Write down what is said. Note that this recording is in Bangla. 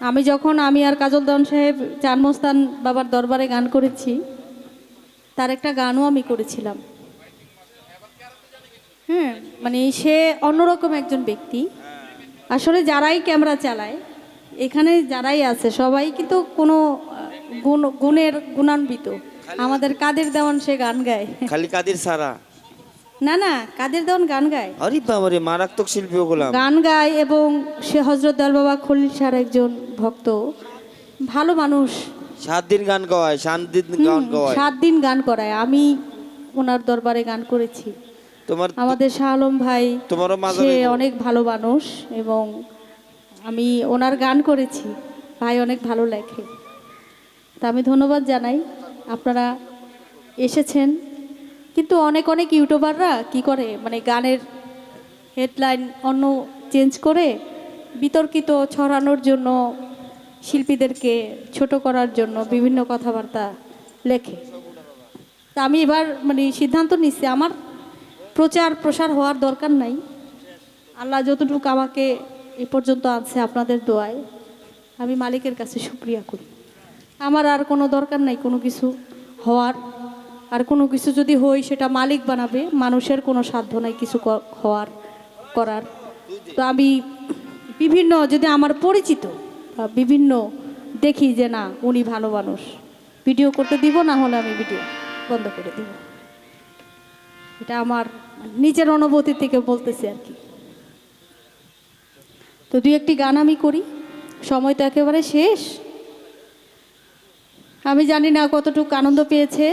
আমি আর কাজল দেওয়ান সাহেব চানমস্তান বাবার দরবারে গান করেছি, তার একটা গানও আমি করেছিলাম। হ্যাঁ, মানে সে অন্যরকম একজন ব্যক্তি। আসলে যারাই ক্যামেরা চালায় এখানে যারাই আছে সবাই কিন্তু কোনো গুণের গুণান্বিত। আমাদের কাদের দেওয়ান সে গান গায়। খালি কাদের সারা? না না, কাদের দেওয়ান গান গায়। আরে বাবারে, মারাত্মক শিল্পী ওগুলা। গান গায় এবং সে হযরত দয়াল বাবা খলিল শাহর একজন ভক্ত, ভালো মানুষ। 7 দিন গান গাওয়ায়, 7 দিন গান গাওয়ায়। 7 দিন গান করায়। আমি ওনার দরবারে গান করেছি। তোমার আমাদের শাহ আলম ভাই, তোমারও সে মাজারে অনেক ভালো মানুষ এবং আমি ওনার গান করেছি। ভাই অনেক ভালো লেখে। তা আমি ধন্যবাদ জানাই, আপনারা এসেছেন। কিন্তু অনেক অনেক ইউটিউবাররা কি করে, মানে গানের হেডলাইন অন্য চেঞ্জ করে বিতর্কিত ছড়ানোর জন্য, শিল্পীদেরকে ছোট করার জন্য বিভিন্ন কথাবার্তা লেখে। তা আমি এবার মানে সিদ্ধান্ত নিচ্ছি, আমার প্রচার প্রসার হওয়ার দরকার নাই। আল্লাহ যতটুকু আমাকে এ পর্যন্ত আনছে আপনাদের দোয়ায়, আমি মালিকের কাছে শুকরিয়া করি। আমার আর কোনো দরকার নাই কোনো কিছু হওয়ার। আর কোনো কিছু যদি হই সেটা মালিক বানাবে, মানুষের কোনো সাধ্য নাই কিছু হওয়ার করার। তো আমি বিভিন্ন, যদি আমার পরিচিত বা বিভিন্ন দেখি যে না উনি ভালো মানুষ, ভিডিও করতে দিব, না হলে আমি ভিডিও বন্ধ করে দিব। এটা আমার নিজের অনুভূতি থেকে বলতেছি আর কি। তো 2-1টি গান আমি করি, সময় তো একেবারে শেষ। আমি জানি না কতটুকু আনন্দ পেয়েছে।